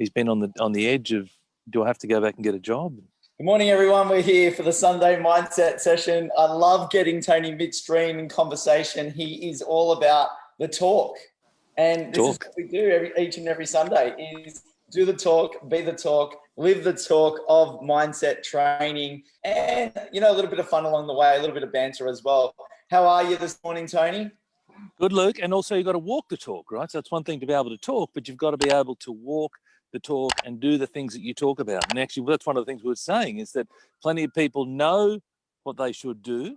he's been on the edge of, do I have to go back and get a job? Good morning, everyone. We're here for the Sunday mindset session. I love getting Tony midstream in conversation. He is all about the talk. And this is what we do each and every Sunday is do the talk, be the talk, live the talk of mindset training, and, a little bit of fun along the way, a little bit of banter as well. How are you this morning, Tony? Good, Luke. And also you've got to walk the talk, right? So it's one thing to be able to talk, but you've got to be able to walk the talk and do the things that you talk about. And actually, that's one of the things we were saying is that plenty of people know what they should do,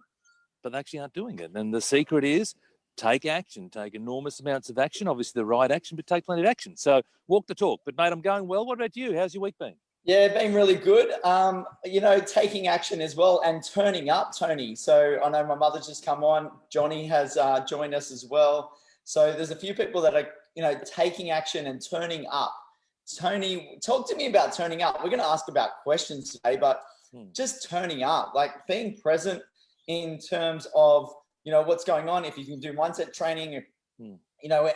but they actually aren't doing it. And the secret is take action, take enormous amounts of action, obviously the right action, but take plenty of action. So walk the talk. But mate, I'm going well. What about you? How's your week been? Yeah, been really good. Taking action as well and turning up, Tony. So I know my mother's just come on. Johnny has joined us as well. So there's a few people that are, taking action and turning up. Tony, talk to me about turning up. We're going to ask about questions today, but just turning up, like being present in terms of, what's going on. If you can do mindset training,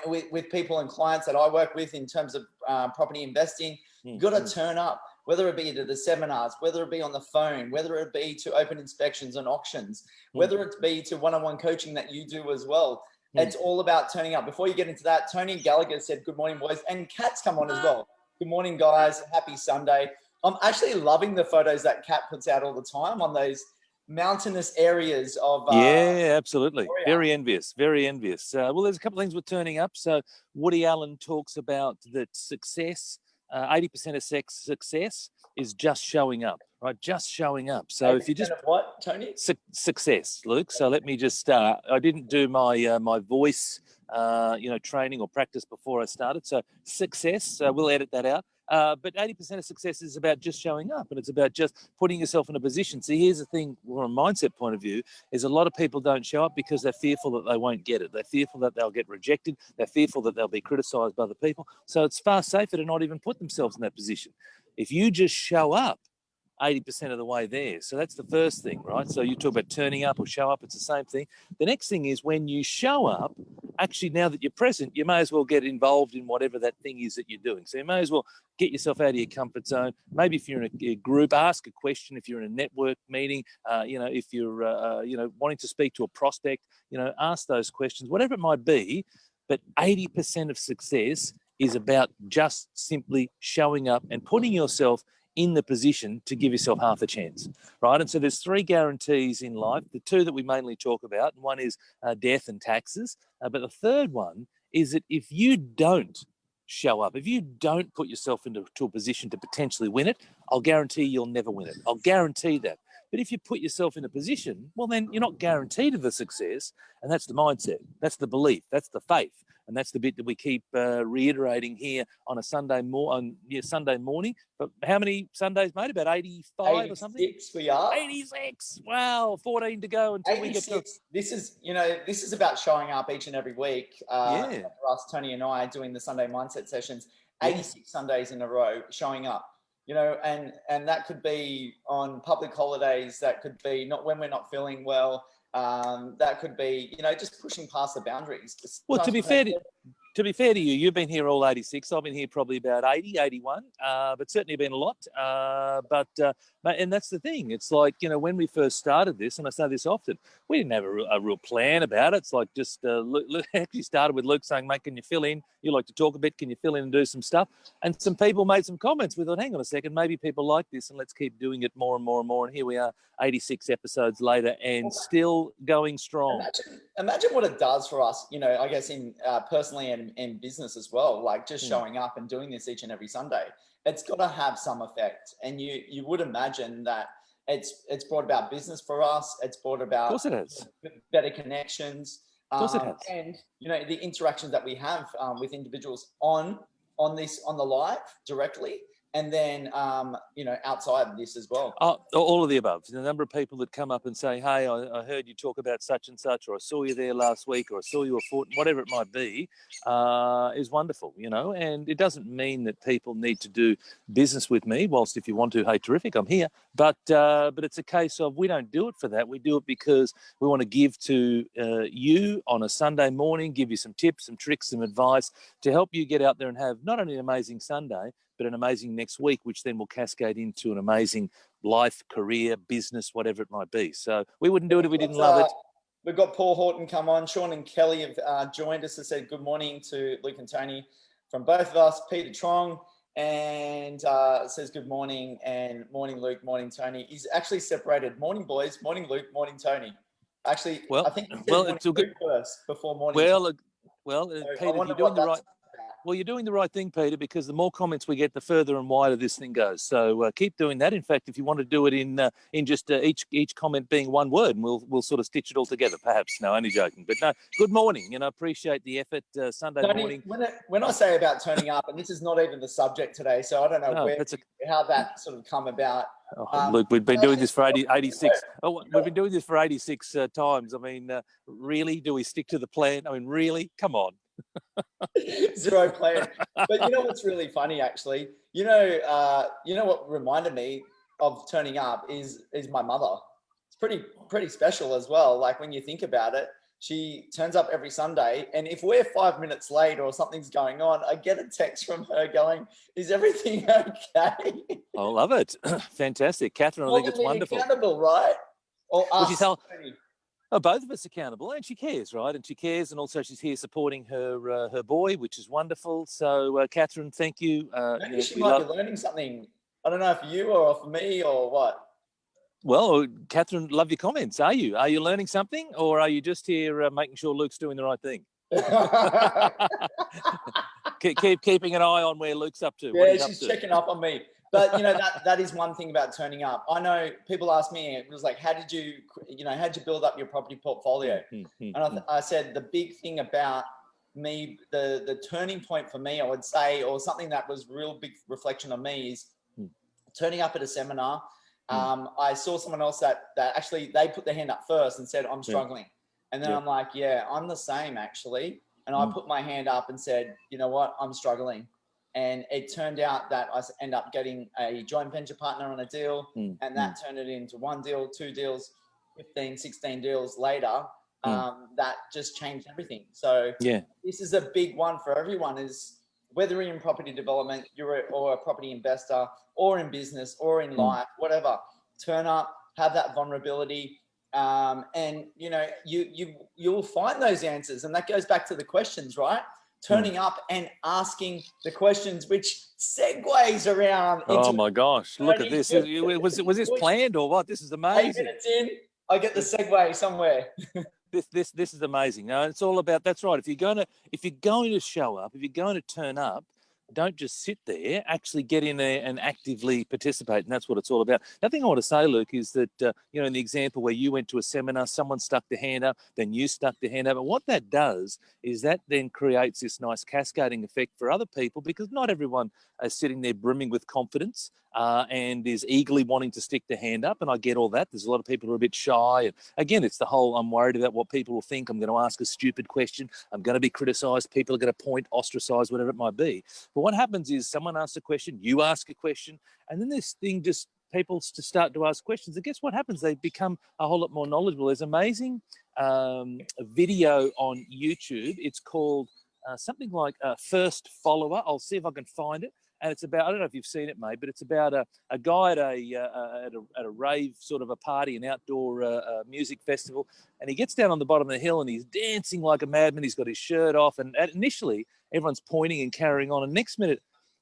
with people and clients that I work with in terms of property investing, you've got to turn up, whether it be to the seminars, whether it be on the phone, whether it be to open inspections and auctions, whether it be to one-on-one coaching that you do as well. It's all about turning up. Before you get into that, Tony Gallagher said, good morning, boys. And Kat's come on as well. Good morning, guys. Happy Sunday. I'm actually loving the photos that Kat puts out all the time on those mountainous areas of yeah, absolutely. Very envious. Well, there's a couple of things with turning up. So Woody Allen talks about that success, 80% of success is just showing up, right? Just showing up. So if you just what, Tony? Success, Luke. So let me just start. I didn't do my my voice training or practice before I started. So success, we'll edit that out. But 80% of success is about just showing up, and it's about just putting yourself in a position. See, here's the thing from a mindset point of view, is a lot of people don't show up because they're fearful that they won't get it. They're fearful that they'll get rejected. They're fearful that they'll be criticised by other people. So it's far safer to not even put themselves in that position. If you just show up, 80% of the way there. So that's the first thing, right? So you talk about turning up or show up, it's the same thing. The next thing is when you show up, actually now that you're present, you may as well get involved in whatever that thing is that you're doing. So you may as well get yourself out of your comfort zone. Maybe if you're in a group, ask a question. If you're in a network meeting, if you're, wanting to speak to a prospect, ask those questions, whatever it might be. But 80% of success is about just simply showing up and putting yourself in the position to give yourself half a chance, right? And so there's 3 guarantees in life. The 2 that we mainly talk about, and one is death and taxes. But the third one is that if you don't show up, if you don't put yourself into a position to potentially win it, I'll guarantee you'll never win it. I'll guarantee that. But if you put yourself in a position, well, then you're not guaranteed of the success. And that's the mindset. That's the belief. That's the faith. And that's the bit that we keep reiterating here on a Sunday morning. But how many Sundays, mate? About 85 or something? 86 we are. 86. Wow. 14 to go until 86. we get to... This is about showing up each and every week. For us, Tony and I, doing the Sunday mindset sessions, 86 Sundays in a row, showing up. And that could be on public holidays. That could be not when we're not feeling well. That could be, just pushing past the boundaries. Well, to be fair to you, you've been here all 86. I've been here probably about 80, 81, but certainly been a lot. And that's the thing. It's like, when we first started this, and I say this often, we didn't have a real plan about it. It's like just actually started with Luke saying, mate, can you fill in? You like to talk a bit. Can you fill in and do some stuff? And some people made some comments. We thought, hang on a second, maybe people like this, and let's keep doing it more and more and more. And here we are, 86 episodes later, and still going strong. Imagine what it does for us, I guess in personally and in business as well, like just showing up and doing this each and every Sunday. It's got to have some effect. And you would imagine that it's brought about business for us. It's brought about, of course it has, better connections. Of course it has. And, the interactions that we have with individuals on the live directly. And then, outside of this as well. All of the above. The number of people that come up and say, hey, I heard you talk about such and such, or I saw you there last week, or I saw you a foot, whatever it might be, is wonderful, and it doesn't mean that people need to do business with me, whilst if you want to, hey, terrific, I'm here. But it's a case of we don't do it for that. We do it because we want to give to you on a Sunday morning, give you some tips, some tricks, some advice to help you get out there and have not only an amazing Sunday, but an amazing next week, which then will cascade into an amazing life, career, business, whatever it might be. So we wouldn't do it if we didn't love it. We've got Paul Horton come on. Sean and Kelly have joined us and said good morning to Luke and Tony from both of us. Peter Trong and says good morning, and morning Luke, morning Tony. He's actually separated. Morning boys, morning Luke, morning Tony. Actually, well, I think he said morning Luke first before morning. Peter, you're doing the right. Well, you're doing the right thing, Peter, because the more comments we get, the further and wider this thing goes. So keep doing that. In fact, if you want to do it in just each comment being one word, and we'll sort of stitch it all together, perhaps. No, only joking. But no, good morning. Appreciate the effort. Sunday Tony, morning. When I say about turning up, and this is not even the subject today, so I don't know how that sort of come about. Look, we've been doing this for 86. We've been doing this for 86 times. I mean, really? Do we stick to the plan? I mean, really? Come on. Zero plan. But you know what's really funny, actually? You know what reminded me of turning up is my mother. It's pretty special as well. Like when you think about it, she turns up every Sunday, and if we're 5 minutes late or something's going on, I get a text from her going, "Is everything okay?" I love it. Fantastic, Catherine. I think it's wonderful. Accountable, right? Or us. Both of us accountable, and she cares, right? And she cares, and also she's here supporting her boy, which is wonderful. So, Catherine, thank you. Maybe she might be learning something. I don't know if you or for me or what. Well, Catherine, love your comments. Are you learning something, or are you just here making sure Luke's doing the right thing? Keeping an eye on where Luke's up to. Yeah, she's checking up on me. But that is one thing about turning up. I know people ask me, it was like, how did you build up your property portfolio? And I said the big thing about me, the turning point for me, I would say, or something that was real big reflection on me is turning up at a seminar. I saw someone else that actually they put their hand up first and said, "I'm struggling," and then I'm like, "Yeah, I'm the same actually." And I put my hand up and said, "You know what? I'm struggling." And it turned out that I end up getting a joint venture partner on a deal, and that turned it into 1 deal, 2 deals, 15, 16 deals later. That just changed everything. So this is a big one for everyone, is whether you're in property development, or a property investor, or in business, or in life, whatever, turn up, have that vulnerability. And you'll find those answers. And that goes back to the questions, right? Turning up and asking the questions, which segues around. Oh my gosh! Look at this. Was this planned or what? This is amazing. 8 minutes in, I get the segue somewhere. This is amazing. No, it's all about. That's right. If you're going to show up, if you're going to turn up, don't just sit there. Actually get in there and actively participate, and that's what it's all about. The thing I want to say, Luke, is that in the example where you went to a seminar, someone stuck their hand up, then you stuck their hand up, and what that does is that then creates this nice cascading effect for other people, because not everyone is sitting there brimming with confidence and is eagerly wanting to stick their hand up, and I get all that. There's a lot of people who are a bit shy, and again, it's the whole I'm worried about what people will think. I'm going to ask a stupid question. I'm going to be criticised. People are going to point, ostracised, whatever it might be. But what happens is someone asks a question, you ask a question, and then this thing just people to start to ask questions. And guess what happens? They become a whole lot more knowledgeable. There's amazing video on YouTube. It's called something like First Follower. I'll see if I can find it. And it's about, I don't know if you've seen it, mate, but it's about a guy at a rave, sort of a party, an outdoor music festival. And he gets down on the bottom of the hill and he's dancing like a madman. He's got his shirt off. And initially, everyone's pointing and carrying on. And next minute,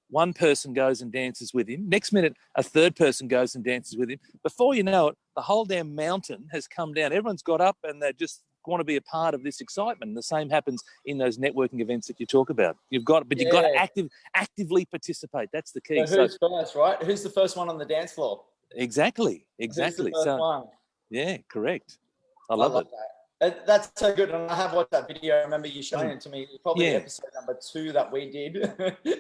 one person goes and dances with him. Next minute, a third person goes and dances with him. Before you know it, the whole damn mountain has come down. Everyone's got up and they just want to be a part of this excitement. And the same happens in those networking events that you talk about. You've got to actively participate. That's the key. So who's first, right? Who's the first one on the dance floor? Exactly. Who's the first one? Yeah, correct. I love it. That's so good. And I have watched that video. I remember you showing it to me. Probably episode number 2 that we did.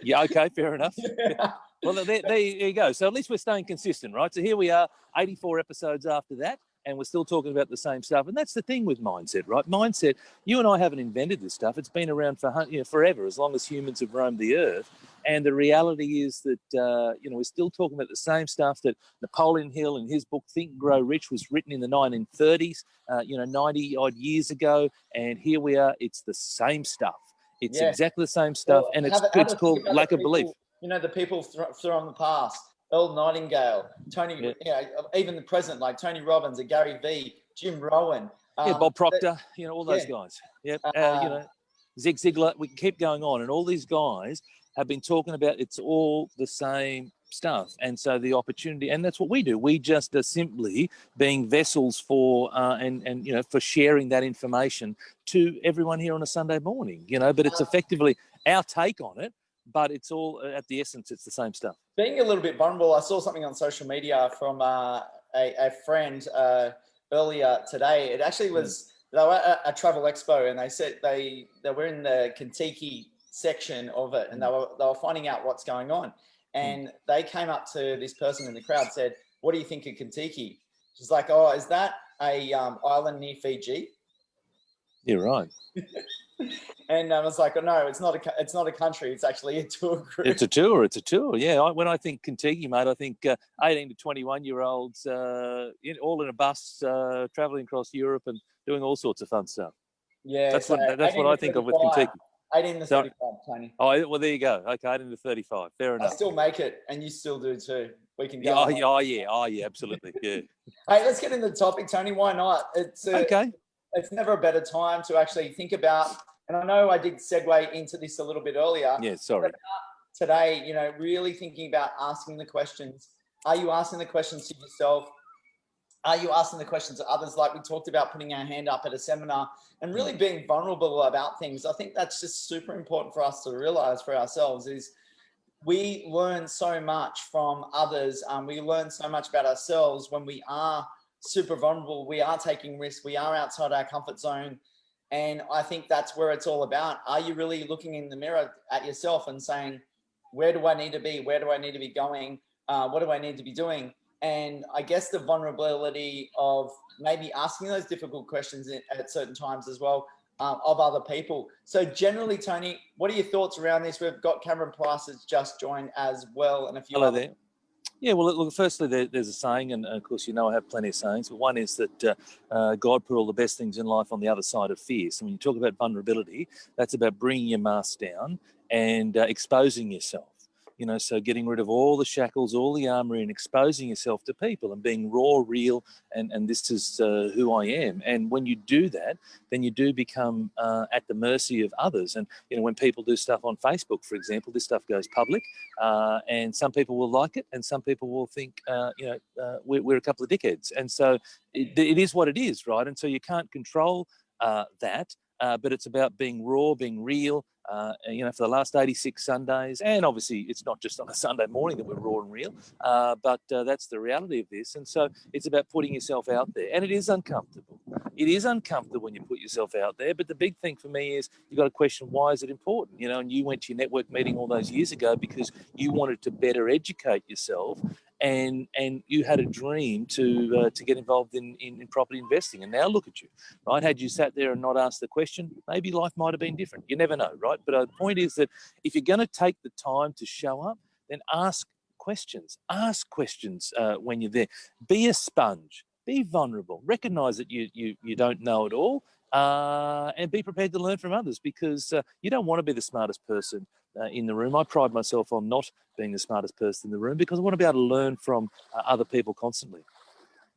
Yeah, okay, fair enough. Yeah. Well, there you go. So at least we're staying consistent, right? So here we are, 84 episodes after that, and we're still talking about the same stuff. And that's the thing with mindset, right? Mindset, you and I haven't invented this stuff. It's been around for forever, as long as humans have roamed the earth. And the reality is that, we're still talking about the same stuff that Napoleon Hill in his book, Think and Grow Rich, was written in the 1930s, 90-odd years ago. And here we are, it's the same stuff. It's exactly the same stuff. Well, and it's called lack of belief. the people from the past, Earl Nightingale, Tony, even the present, like Tony Robbins, Gary Vee, Jim Rohn. Bob Proctor, all those guys. Yep. Zig Ziglar, we keep going on. And all these guys have been talking about it's all the same stuff. And so the opportunity, and that's what we do. We just are simply being vessels for, for sharing that information to everyone here on a Sunday morning, but it's effectively our take on it, but it's all at the essence, it's the same stuff. Being a little bit vulnerable, I saw something on social media from a friend earlier today. It actually was, they were at a travel expo, and they said they were in the Kentucky section of it, and they were finding out what's going on. And they came up to this person in the crowd, said, "What do you think of Kentucky?" She's like, "Oh, is that a island near Fiji?" You're right. And I was like, "Oh no, it's not a country. It's actually a tour group." It's a tour. Yeah. When I think Kentucky, mate, I think 18 to 21-year-olds all in a bus traveling across Europe and doing all sorts of fun stuff. Yeah, that's what I think of with Kentucky. 18 to 35, Tony. Oh, well, there you go. Okay, 18 to 35. Fair enough. I still make it, and you still do too. We can go. Oh, yeah, absolutely. Yeah. Hey, let's get into the topic, Tony. Why not? It's okay. It's never a better time to actually think about, and I know I did segue into this a little bit earlier. Yeah, sorry. Today, really thinking about asking the questions. Are you asking the questions to yourself? Are you asking the questions to others? Like we talked about, putting our hand up at a seminar and really being vulnerable about things. I think that's just super important for us to realize for ourselves is we learn so much from others. We learn so much about ourselves when we are super vulnerable. We are taking risks. We are outside our comfort zone. And I think that's where it's all about. Are you really looking in the mirror at yourself and saying, where do I need to be? Where do I need to be going? What do I need to be doing? And I guess the vulnerability of maybe asking those difficult questions at certain times as well of other people. So generally, Tony, what are your thoughts around this? We've got Cameron Price has just joined as well, and a few Hello there. Yeah, well, look, firstly, there's a saying, and of course, I have plenty of sayings, but one is that God put all the best things in life on the other side of fear. So when you talk about vulnerability, that's about bringing your mask down and exposing yourself. So getting rid of all the shackles, all the armor, and exposing yourself to people and being raw, real, and this is who I am. And when you do that, then you do become at the mercy of others. And, when people do stuff on Facebook, for example, this stuff goes public, and some people will like it and some people will think, we're a couple of dickheads. And so it is what it is, right? And so you can't control that. But it's about being raw, being real, for the last 86 Sundays. And obviously, it's not just on a Sunday morning that we're raw and real, but that's the reality of this. And so it's about putting yourself out there. And it is uncomfortable. It is uncomfortable when you put yourself out there. But the big thing for me is you've got to question, why is it important? And you went to your network meeting all those years ago because you wanted to better educate yourself. And you had a dream to get involved in property investing, and now look at you, right? Had you sat there and not asked the question, maybe life might have been different. You never know, right? But the point is that if you're going to take the time to show up, then ask questions. Ask questions when you're there. Be a sponge. Be vulnerable. Recognise that you don't know it all, and be prepared to learn from others because you don't want to be the smartest person in the room. I pride myself on not being the smartest person in the room because I want to be able to learn from other people constantly.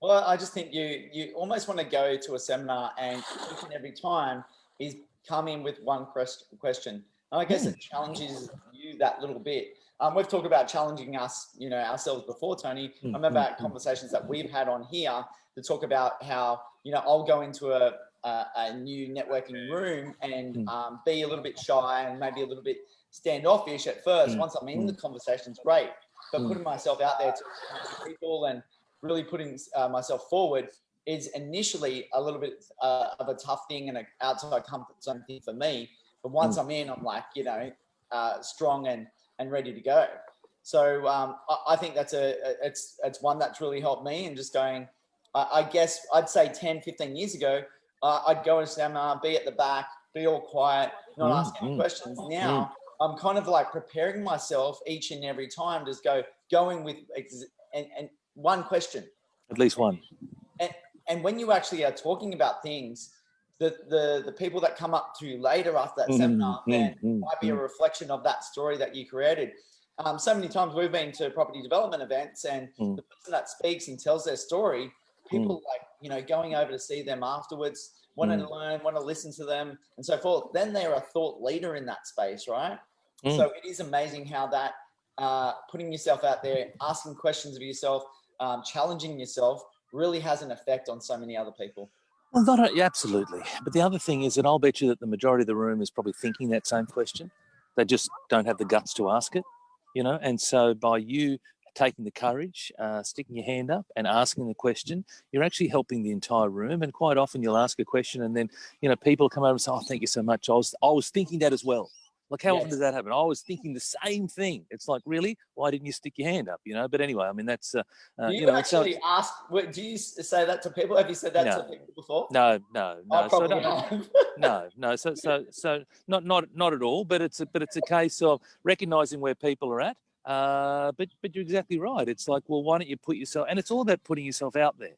Well, I just think you almost want to go to a seminar and each and every time is come in with one question. And I guess it challenges you that little bit. We've talked about challenging us, ourselves before, Tony. I remember conversations that we've had on here to talk about how, I'll go into a new networking room and be a little bit shy and maybe a little bit standoffish at first. Once I'm in the conversation, it's great. But putting myself out there to people and really putting myself forward is initially a little bit of a tough thing and an outside comfort zone thing for me. But once I'm in, I'm like, strong and ready to go. So I think that's it's one that's really helped me. And just going, I guess I'd say 10, 15 years ago, I'd go to a seminar, be at the back, be all quiet, not ask any questions. Now I'm kind of like preparing myself each and every time, just going with and one question. At least one. And when you actually are talking about things, the people that come up to you later after that seminar then might be a reflection of that story that you created. so many times we've been to property development events, and the person that speaks and tells their story, people going over to see them afterwards, want to learn, want to listen to them, and so forth. Then they're a thought leader in that space, right? So it is amazing how that putting yourself out there, asking questions of yourself, challenging yourself really has an effect on so many other people. Well, absolutely. But the other thing is that I'll bet you that the majority of the room is probably thinking that same question. They just don't have the guts to ask it, and so by you taking the courage, sticking your hand up and asking the question, you're actually helping the entire room. And quite often you'll ask a question and then, people come over and say, oh, thank you so much. I was thinking that as well. Like, how often does that happen? I was thinking the same thing. It's like, really? Why didn't you stick your hand up? But anyway, I mean, that's, do you actually ask, do you say that to people? Have you said that to people before? No. I probably have. No. So not at all. But it's a case of recognizing where people are at. But you're exactly right. It's like, well, why don't you put yourself, and it's all about putting yourself out there.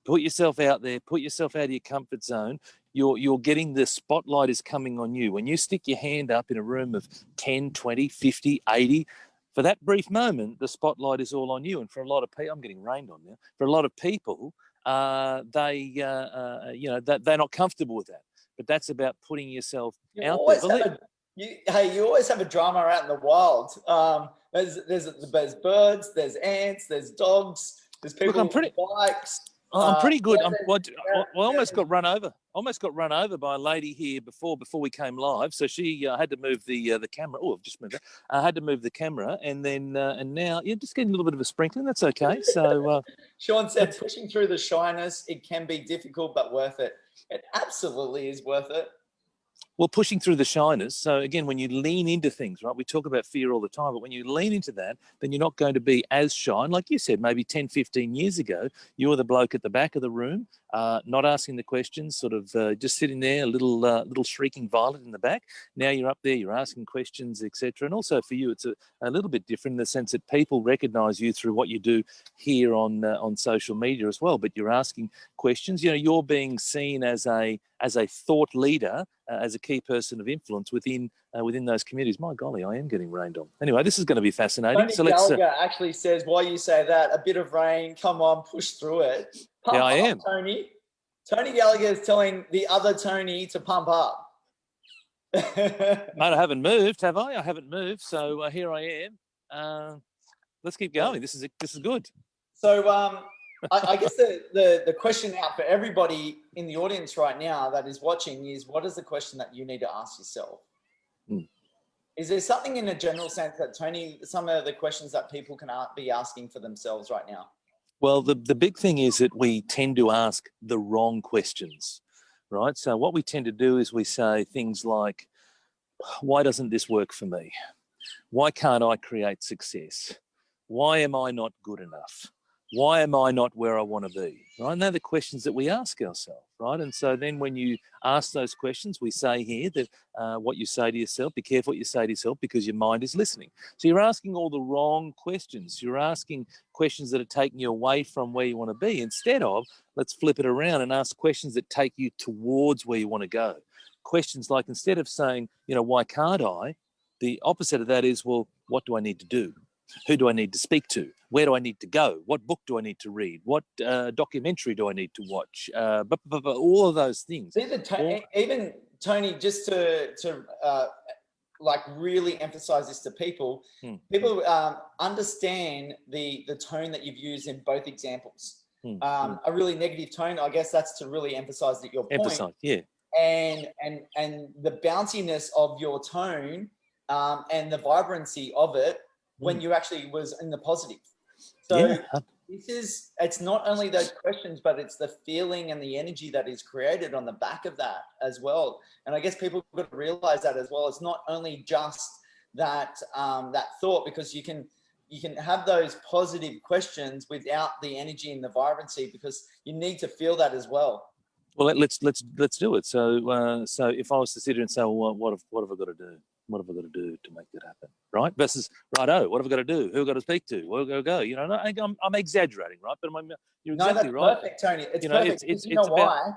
Put yourself out there, put yourself out of your comfort zone. You're getting the spotlight is coming on you. When you stick your hand up in a room of 10, 20, 50, 80, for that brief moment, the spotlight is all on you. And for a lot of people, I'm getting rained on now. For a lot of people, they're not comfortable with that. But that's about putting yourself out there. You always have a drama out in the wild. There's birds, there's ants, there's dogs, there's people on bikes. I'm pretty good. I almost got run over. By a lady here before we came live. So she had to move the camera. Oh, I've just moved that. I had to move the camera, and then and now you're just getting a little bit of a sprinkling. That's okay. So Sean said, pushing through the shyness, it can be difficult but worth it. It absolutely is worth it. Well, pushing through the shyness. So again, when you lean into things, right, we talk about fear all the time, but when you lean into that, then you're not going to be as shy. And like you said, maybe 10, 15 years ago, you were the bloke at the back of the room, not asking the questions, sort of just sitting there, a little shrieking violet in the back. Now you're up there, you're asking questions, etc. And also for you, it's a little bit different in the sense that people recognise you through what you do here on social media as well. But you're asking questions. You're being seen as a thought leader, as a key person of influence within those communities. My golly, I am getting rained on. Anyway, this is going to be fascinating. Tony Gallagher actually says, why you say that, a bit of rain, come on, push through it. Pump I am. Up, Tony. Tony Gallagher is telling the other Tony to pump up. Mate, I haven't moved, have I? I haven't moved, so here I am. Let's keep going. This is good. So I guess the question out for everybody in the audience right now that is watching is, what is the question that you need to ask yourself? Is there something in a general sense that, Tony, some of the questions that people can be asking for themselves right now? Well, the big thing is that we tend to ask the wrong questions, right? So what we tend to do is we say things like, why doesn't this work for me? Why can't I create success? Why am I not good enough? Why am I not where I want to be? Right? And they're the questions that we ask ourselves, right? And so then when you ask those questions, we say here that what you say to yourself, be careful what you say to yourself because your mind is listening. So you're asking all the wrong questions. You're asking questions that are taking you away from where you want to be. Instead of, let's flip it around and ask questions that take you towards where you want to go. Questions like, instead of saying, why can't I? The opposite of that is, well, what do I need to do? Who do I need to speak to? Where do I need to go? What book do I need to read? What documentary do I need to watch? All of those things. Even Tony, just to really emphasize this to people, people understand the tone that you've used in both examples. A really negative tone, I guess that's to really emphasize that your point. Emphasize, yeah. And the bounciness of your tone and the vibrancy of it when you actually was in the positive. So it's not only those questions, but it's the feeling and the energy that is created on the back of that as well. And I guess people have got to realize that as well. It's not only just that that thought, because you can have those positive questions without the energy and the vibrancy, because you need to feel that as well. Well, let's do it. So if I was to sit here and say, well, what have I got to do? What have I got to do to make that happen? Right? Versus, righto, what have I got to do? Who have I got to speak to? Where have I got to go? I'm exaggerating, right? But you're exactly right. Perfect, Tony. It's perfect. You know why?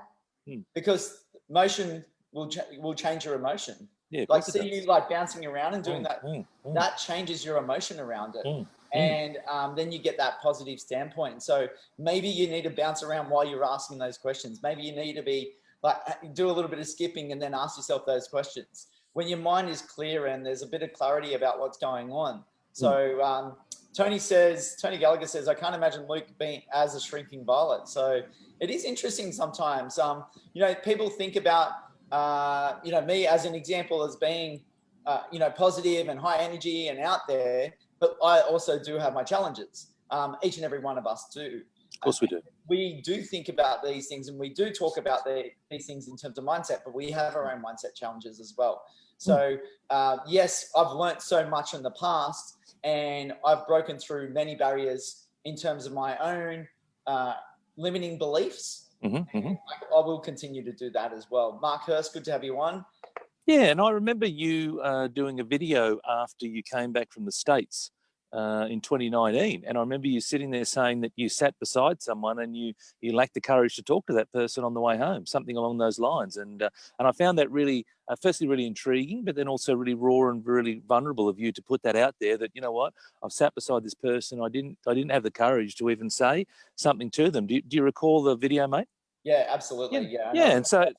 Because motion will change your emotion. Yeah, of Like course it see does. you like bouncing around and doing that, Mm. that changes your emotion around it. Mm. And then you get that positive standpoint. So maybe you need to bounce around while you're asking those questions. Maybe you need to be like, do a little bit of skipping and then ask yourself those questions. When your mind is clear and there's a bit of clarity about what's going on. So Tony Gallagher says, I can't imagine Luke being as a shrinking violet. So it is interesting sometimes. You know, people think about, you know, me as an example as being, you know, positive and high energy and out there, but I also do have my challenges. Each and every one of us do. Of course we do. We do think about these things and we do talk about these things in terms of mindset, but we have our own mindset challenges as well. So yes, I've learned so much in the past and I've broken through many barriers in terms of my own limiting beliefs. I will continue to do that as well. Mark Hurst, good to have you on. Yeah, and I remember you doing a video after you came back from the States in 2019, and I remember you sitting there saying that you sat beside someone and you lacked the courage to talk to that person on the way home, something along those lines. And I found that really, firstly, really intriguing, but then also really raw and really vulnerable of you to put that out there. That, you know what, I've sat beside this person, I didn't have the courage to even say something to them. Do you recall the video, mate? Yeah, absolutely. Yeah, and so.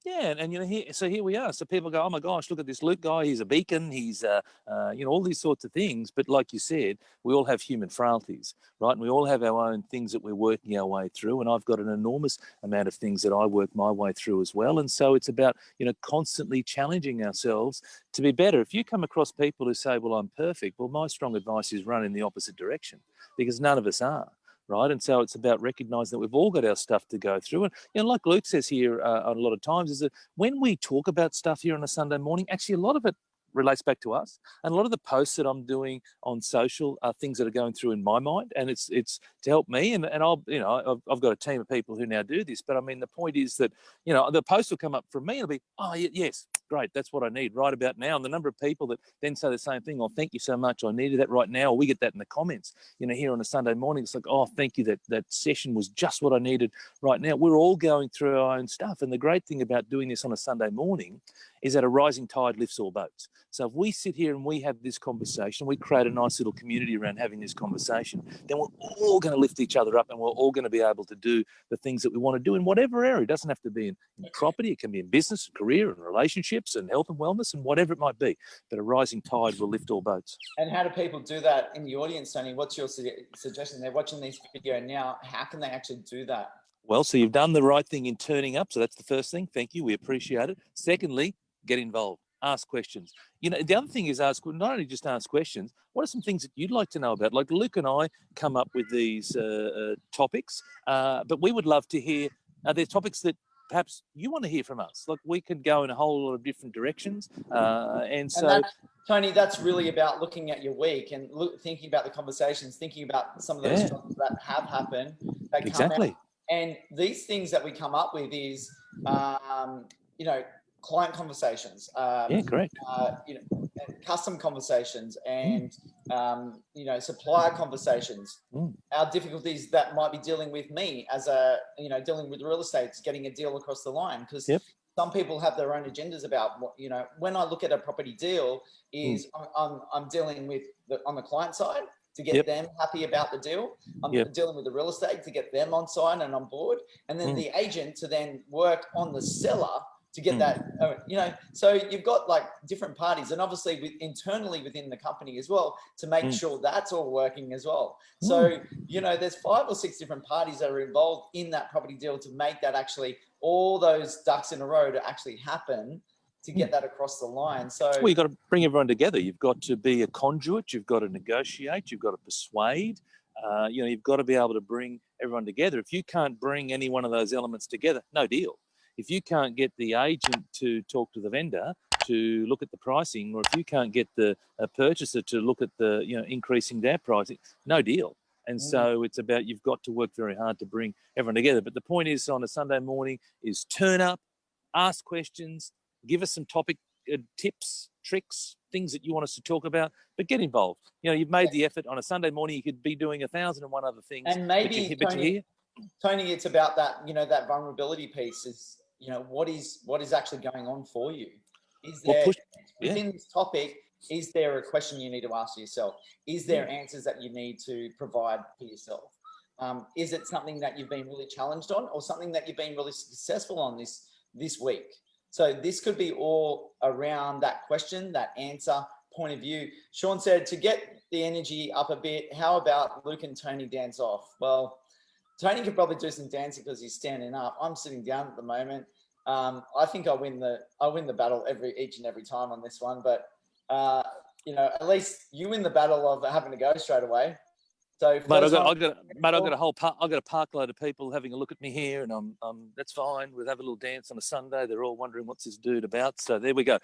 Yeah, and you know, here we are. So people go, oh my gosh, look at this Luke guy. He's a beacon. He's, you know, all these sorts of things. But like you said, we all have human frailties, right? And we all have our own things that we're working our way through. And I've got an enormous amount of things that I work my way through as well. And so it's about, you know, constantly challenging ourselves to be better. If you come across people who say, well, I'm perfect, well, my strong advice is run in the opposite direction, because none of us are. Right. And so it's about recognizing that we've all got our stuff to go through. And, you know, like Luke says here a lot of times, is that when we talk about stuff here on a Sunday morning, actually a lot of it relates back to us. And a lot of the posts that I'm doing on social are things that are going through in my mind, and it's to help me. And I'll, you know, I've got a team of people who now do this. But I mean, the point is that, you know, the post will come up from me and it'll be, oh, yes, great, that's what I need right about now. And the number of people that then say the same thing, oh, thank you so much, I needed that right now. Or we get that in the comments, you know, here on a Sunday morning. It's like, oh, thank you, that session was just what I needed right now. We're all going through our own stuff. And the great thing about doing this on a Sunday morning is that a rising tide lifts all boats. So if we sit here and we have this conversation, we create a nice little community around having this conversation, then we're all going to lift each other up and we're all going to be able to do the things that we want to do in whatever area. It doesn't have to be in property. It can be in business, career, and relationships and health and wellness and whatever it might be. But a rising tide will lift all boats. And how do people do that in the audience, Tony? What's your suggestion? They're watching this video now. How can they actually do that? Well, so you've done the right thing in turning up. So that's the first thing. Thank you. We appreciate it. Secondly, get involved. Ask questions. You know, the other thing is not only just ask questions, what are some things that you'd like to know about? Like Luke and I come up with these topics, but we would love to hear, are there topics that perhaps you want to hear from us? Like we could go in a whole lot of different directions. And Tony, that's really about looking at your week and thinking about the conversations, thinking about some of those topics that have happened, that come out. And these things that we come up with is, you know, client conversations, correct. You know, and custom conversations and, you know, supplier conversations, our difficulties that might be dealing with me as you know, dealing with real estate, getting a deal across the line. Because some people have their own agendas about what, you know, when I look at a property deal is I'm dealing with on the client side to get them happy about the deal. I'm dealing with the real estate to get them on side and on board. And then the agent to then work on the seller to get that, you know, so you've got like different parties and obviously internally within the company as well to make sure that's all working as well. So, you know, there's 5 or 6 different parties that are involved in that property deal to make that actually all those ducks in a row to actually happen to get that across the line. So well, you've got to bring everyone together. You've got to be a conduit. You've got to negotiate. You've got to persuade. You know, you've got to be able to bring everyone together. If you can't bring any one of those elements together, no deal. If you can't get the agent to talk to the vendor to look at the pricing, or if you can't get the purchaser to look at the, you know, increasing their pricing, no deal. And so it's about, you've got to work very hard to bring everyone together. But the point is on a Sunday morning is turn up, ask questions, give us some topic tips, tricks, things that you want us to talk about, but get involved. You know, you've made the effort on a Sunday morning. You could be doing 1,001 other things. And maybe, Tony, it's about that, you know, that vulnerability piece is, you know, what is actually going on for you? Is Well, there, push. Yeah. within this topic, is there a question you need to ask yourself? Is there answers that you need to provide for yourself? Is it something that you've been really challenged on, or something that you've been really successful on this week? So this could be all around that question, that answer, point of view. Sean said, to get the energy up a bit, how about Luke and Tony dance off? Well, Tony could probably do some dancing because he's standing up. I'm sitting down at the moment. I think I win the battle each and every time on this one, but at least you win the battle of having to go straight away. So Mate, I got a whole I got a park load of people having a look at me here, and I'm that's fine. We'll have a little dance on a Sunday. They're all wondering what's this dude about. So there we go.